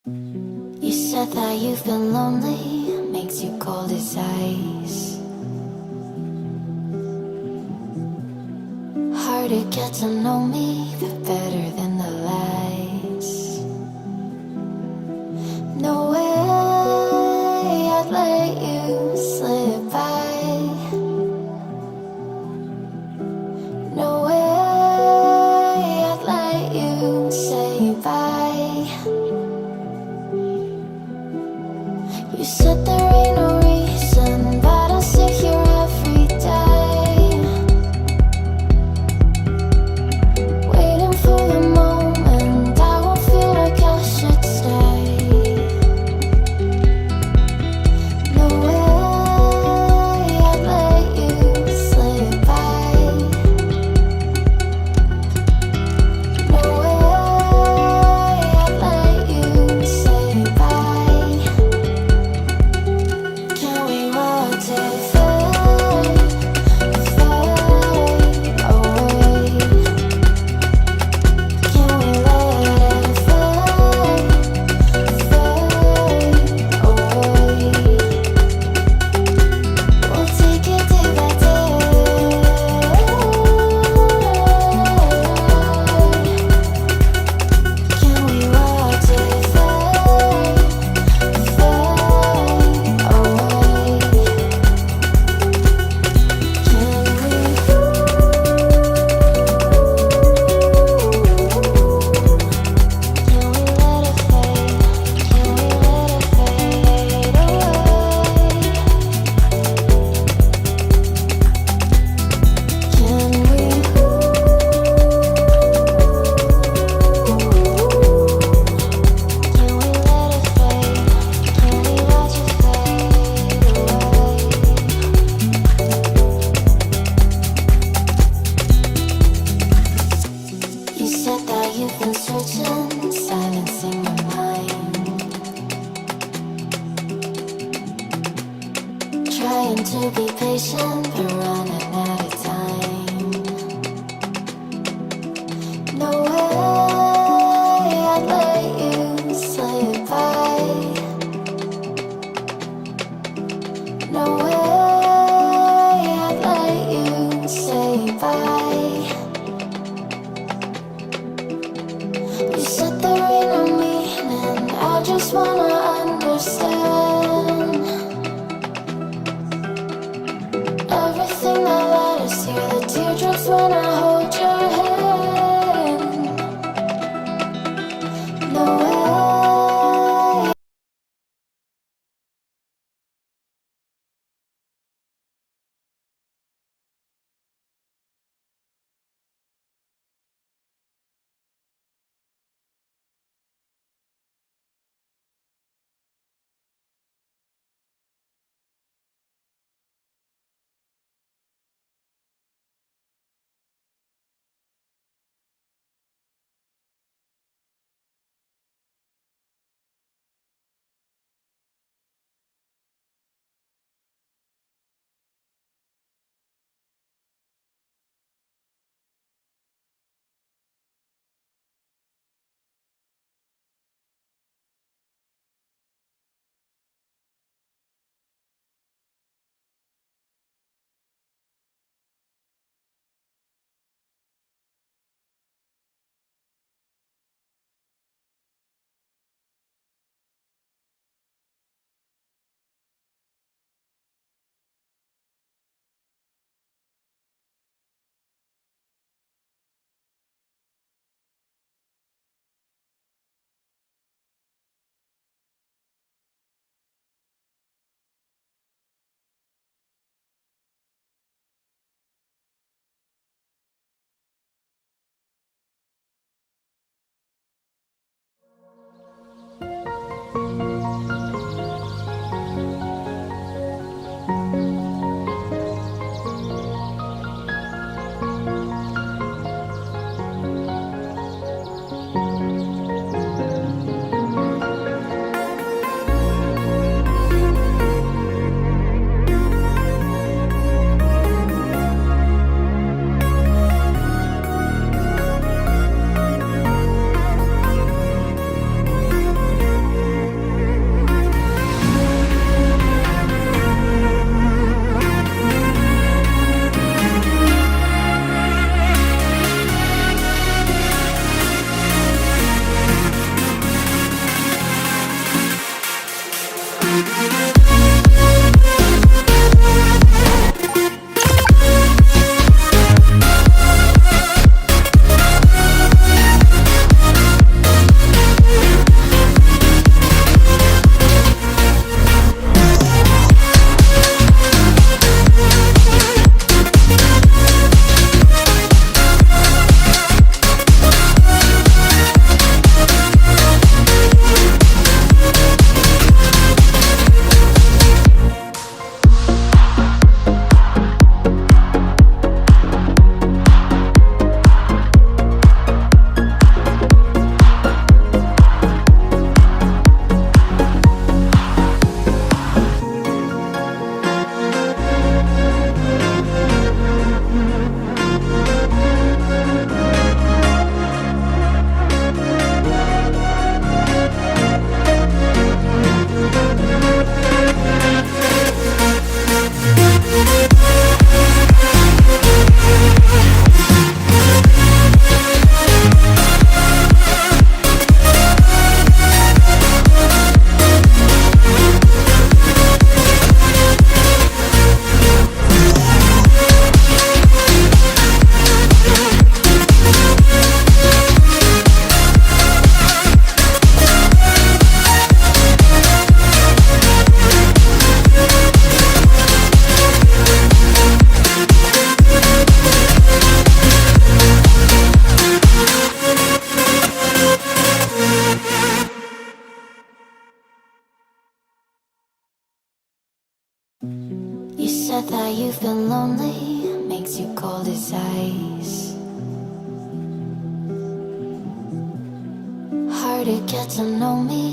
You said that you've been lonely, makes you cold as ice. Hard to get to know me, but better than the lies. No way I'd let you slip by. No way I'd let you say bye. You said there ain't no reason, but I'll sit here every day, waiting for the moment I won't feel like I should stay. No way I'd let you slip by. No way I'd let you say bye. Can we watch it fade, fade away? Can we let it fade, fade away? We'll take it day by day. Can we watch it fade, fade away? You said that you've been searching, silencing your mind, trying to be patient, but running out of time. No way I'd let you slip by. No way I'd let you say bye. You said there ain't no meaning, I just wanna understand everything that led us here, the teardrops when I hold your hand. No way. You said that you've been lonely, makes you cold as ice. Hard to get to know me,